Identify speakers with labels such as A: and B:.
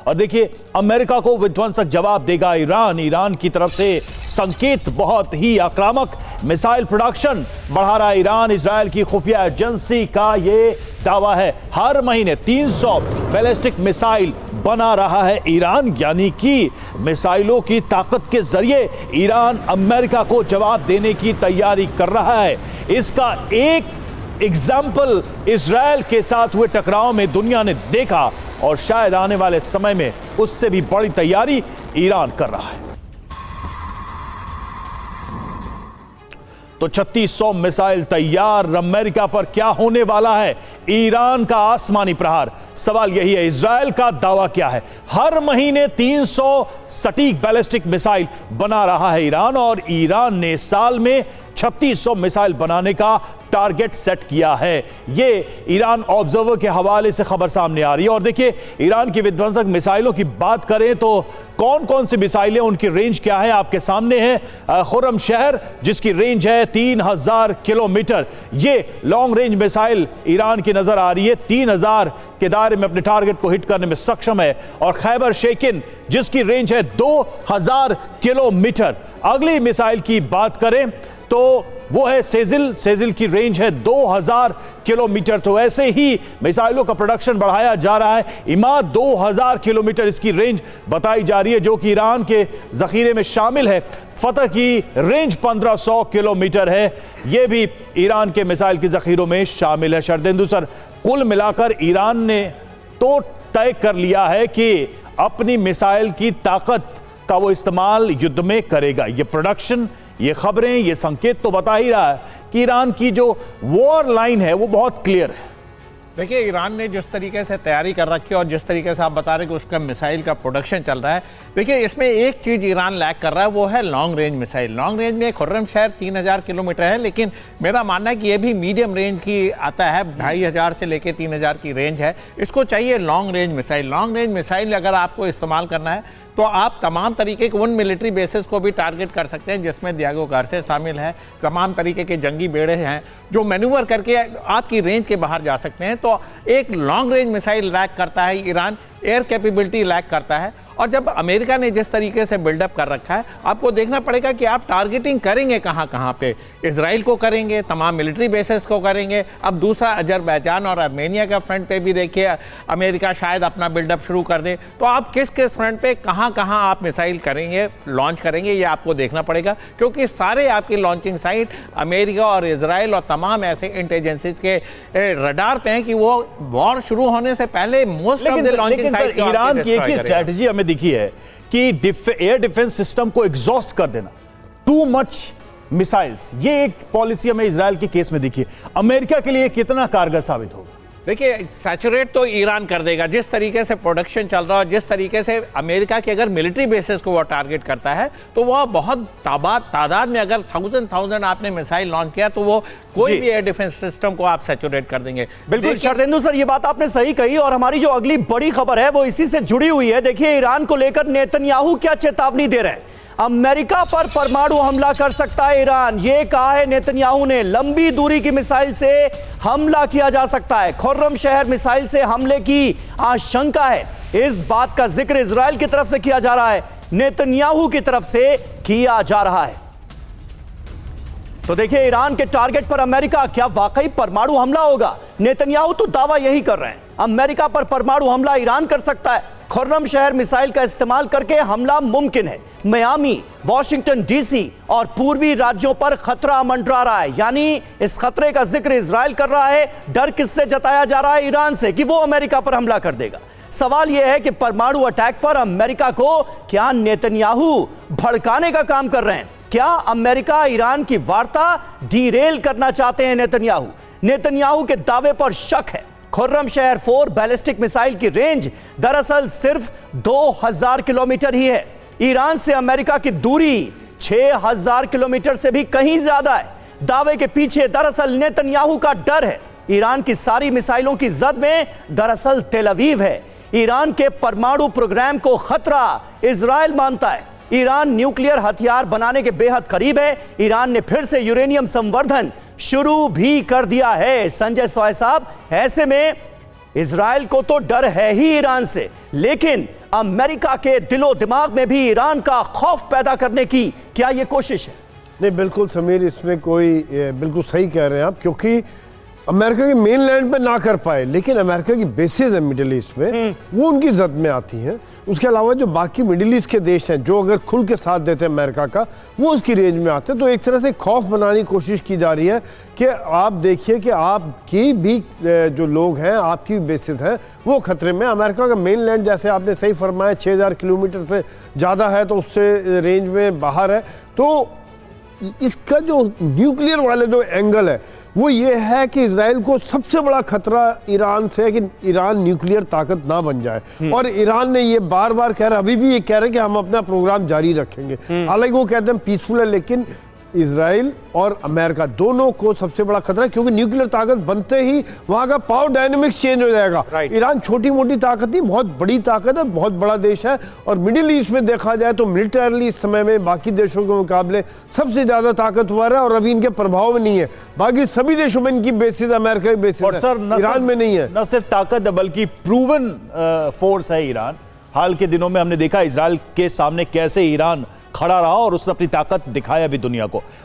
A: और देखिए अमेरिका को विध्वंसक जवाब देगा ईरान। ईरान की तरफ से संकेत बहुत ही आक्रामक, मिसाइल प्रोडक्शन बढ़ा रहा ईरान। इजरायल की खुफिया एजेंसी का ये दावा है, हर महीने 300 बैलिस्टिक मिसाइल बना रहा है ईरान, यानी कि मिसाइलों की ताकत के जरिए ईरान अमेरिका को जवाब देने की तैयारी कर रहा है। इसका एक एग्जाम्पल इजरायल के साथ हुए टकराव में दुनिया ने देखा और शायद आने वाले समय में उससे भी बड़ी तैयारी ईरान कर रहा है। तो 3600 मिसाइल तैयार, अमेरिका पर क्या होने वाला है? ईरान का आसमानी प्रहार। सवाल यही है, इजरायल का दावा क्या है? हर महीने 300 सटीक बैलिस्टिक मिसाइल बना रहा है ईरान, और ईरान ने साल में 3600 मिसाइल बनाने का टारगेट सेट किया है। ये ईरान ऑब्जर्वर के हवाले से खबर सामने आ रही है। और देखिए ईरान की विध्वंसक मिसाइलों की बात करें तो कौन कौन सी मिसाइलें, उनकी रेंज क्या है, आपके सामने है। खुर्रम शहर जिसकी रेंज है 3000 किलोमीटर, ये लॉन्ग रेंज मिसाइल ईरान की नजर आ रही है, 3000 के दायरे में अपने टारगेट को हिट करने में सक्षम है। और खैबर शेकिन जिसकी रेंज है 2000 किलोमीटर। अगली मिसाइल की बात करें तो वो है सेजिल। सेजिल की रेंज है 2000 किलोमीटर। तो ऐसे ही मिसाइलों का प्रोडक्शन बढ़ाया जा रहा है। इमाद 2000 किलोमीटर इसकी रेंज बताई जा रही है, जो कि ईरान के जखीरे में शामिल है। फतह की रेंज 1500 किलोमीटर है, यह भी ईरान के मिसाइल के जखीरों में शामिल है। शरदेंदु सर, कुल मिलाकर ईरान ने तो तय कर लिया है कि अपनी मिसाइल की ताकत का वो इस्तेमाल युद्ध में करेगा। ये प्रोडक्शन, ये खबरें, ये संकेत तो बता ही रहा है कि ईरान की जो वॉर लाइन है वो बहुत क्लियर है।
B: देखिए ईरान ने जिस तरीके से तैयारी कर रखी है और जिस तरीके से आप बता रहे हैं कि उसका मिसाइल का प्रोडक्शन चल रहा है, देखिए इसमें एक चीज़ ईरान लैक कर रहा है, वो है long range missile. Long range में खुर्रम शहर 3000 किलोमीटर है, लेकिन मेरा मानना है कि ये भी मीडियम रेंज की आता है, 2500 से लेकर 3000 की रेंज है। इसको चाहिए long range missile. Long range missile अगर आपको इस्तेमाल करना है तो आप तमाम तरीके के उन मिलिट्री बेसिस को भी टारगेट कर सकते हैं, जिसमें दियागो गार्सिया शामिल है। तमाम तरीके के जंगी बेड़े हैं जो मैन्यूवर करके आपकी रेंज के बाहर जा सकते हैं। तो एक लॉन्ग रेंज मिसाइल लैक करता है ईरान, एयर कैपेबिलिटी लैक करता है। और जब अमेरिका ने जिस तरीके से बिल्डअप कर रखा है, आपको देखना पड़ेगा कि आप टारगेटिंग करेंगे कहाँ कहाँ पे। इजराइल को करेंगे, तमाम मिलिट्री बेसेस को करेंगे। अब दूसरा अजरबैजान और आर्मेनिया का फ्रंट पे भी देखिए अमेरिका शायद अपना बिल्डअप शुरू कर दे। तो आप किस किस फ्रंट पे कहाँ कहाँ आप मिसाइल करेंगे, लॉन्च करेंगे, ये आपको देखना पड़ेगा, क्योंकि सारे आपकी लॉन्चिंग साइट अमेरिका और इजराइल और तमाम ऐसे इंटेलिजेंसेज के रडार पे हैं कि वो वॉर शुरू होने से पहले most of the launching site
A: Iran की एक ही स्ट्रैटेजी हमें दिखी है कि एयर डिफेंस सिस्टम को एग्जॉस्ट कर देना, टू मच मिसाइल्स। ये एक पॉलिसी हमें इजराइल के केस में दिखी है। अमेरिका के लिए कितना कारगर साबित होगा?
B: देखिए सैचुरेट तो ईरान कर देगा, जिस तरीके से प्रोडक्शन चल रहा है, जिस तरीके से अमेरिका के अगर मिलिट्री बेसिस को वो टारगेट करता है तो वह बहुत तादाद में अगर थाउजेंड आपने मिसाइल लॉन्च किया तो वो कोई भी एयर डिफेंस सिस्टम को आप सैचुरेट कर देंगे।
C: बिल्कुल शरदेंदु सर, ये बात आपने सही कही। और हमारी जो अगली बड़ी खबर है वो इसी से जुड़ी हुई है। देखिए ईरान को लेकर नेतन्याहू क्या चेतावनी दे रहे हैं। अमेरिका पर परमाणु हमला कर सकता है ईरान, ये कहा है नेतन्याहू ने। लंबी दूरी की मिसाइल से हमला किया जा सकता है। खुर्रम शहर मिसाइल से हमले की आशंका है। इस बात का जिक्र इजराइल की तरफ से किया जा रहा है, नेतन्याहू की तरफ से किया जा रहा है। तो देखिए ईरान के टारगेट पर अमेरिका, क्या वाकई परमाणु हमला होगा? नेतन्याहू तो दावा यही कर रहे हैं, अमेरिका पर परमाणु हमला ईरान कर सकता है। खुर्रम शहर मिसाइल का इस्तेमाल करके हमला मुमकिन है। मियामी, वॉशिंगटन डीसी और पूर्वी राज्यों पर खतरा मंडरा रहा है, यानी इस खतरे का जिक्र इजराइल कर रहा है। डर किससे जताया जा रहा है? ईरान से, कि वो अमेरिका पर हमला कर देगा। सवाल यह है कि परमाणु अटैक पर अमेरिका को क्या नेतन्याहू भड़काने का काम कर रहे हैं? क्या अमेरिका ईरान की वार्ता डीरेल करना चाहते हैं नेतन्याहू? नेतन्याहू के दावे पर शक है। खुर्रम शहर 4 बैलिस्टिक मिसाइल की रेंज दरअसल सिर्फ 2000 किलोमीटर ही है। ईरान से अमेरिका की दूरी 6000 किलोमीटर से भी कहीं ज्यादा है। दावे के पीछे दरअसल नेतन्याहू का डर है। ईरान की सारी मिसाइलों की जद में दरअसल तेल अवीव है। ईरान के परमाणु प्रोग्राम को खतरा इजराइल मानता है। ईरान न्यूक्लियर हथियार बनाने के बेहद करीब है। ईरान ने फिर से यूरेनियम संवर्धन शुरू भी कर दिया है। संजय सोय साहब, ऐसे में इजराइल को तो डर है ही ईरान से, लेकिन अमेरिका के दिलो दिमाग में भी ईरान का खौफ पैदा करने की क्या यह कोशिश है?
D: नहीं, बिल्कुल समीर, इसमें कोई बिल्कुल सही कह रहे हैं आप, क्योंकि अमेरिका के मेन लैंड पे ना कर पाए, लेकिन अमेरिका की बेसेस है मिडिल ईस्ट में, वो उनकी जद में आती हैं। उसके अलावा जो बाकी मिडिल ईस्ट के देश हैं जो अगर खुल के साथ देते हैं अमेरिका का, वो उसकी रेंज में आते हैं। तो एक तरह से खौफ बनाने की कोशिश की जा रही है कि आप देखिए कि आपकी भी जो लोग हैं, आपकी बेसिस हैं, वो खतरे में। अमेरिका का मेन लैंड, जैसे आपने सही फरमाया, 6000 किलोमीटर से ज़्यादा है, तो उससे रेंज में बाहर है। तो इसका जो न्यूक्लियर वाले जो एंगल है वो ये है कि इजराइल को सबसे बड़ा खतरा ईरान से है कि ईरान न्यूक्लियर ताकत ना बन जाए। और ईरान ने ये बार बार कह रहा है, अभी भी ये कह रहे हैं कि हम अपना प्रोग्राम जारी रखेंगे। हालांकि वो कहते हैं पीसफुल है, लेकिन इजराइल और अमेरिका दोनों को सबसे बड़ा खतरा है, क्योंकि न्यूक्लियर ताकत बनते ही वहां का पावर डायनेमिक्स चेंज हो जाएगा। ईरान छोटी मोटी ताकत नहीं, बहुत बड़ी ताकत है, बहुत बड़ा देश है। और मिडिल ईस्ट में देखा जाए तो मिलिटरली इस समय में बाकी देशों के मुकाबले सबसे ज्यादा ताकतवर है, और अभी इनके प्रभाव में नहीं है। बाकी सभी देशों में इनकी बेसिस, अमेरिका की बेसिस है, ईरान में नहीं है।
A: न सिर्फ ताकत बल्कि प्रूवन फोर्स है ईरान। हाल के दिनों में हमने देखा इजराइल के सामने कैसे ईरान खड़ा रहा और उसने अपनी ताकत दिखाया भी दुनिया को।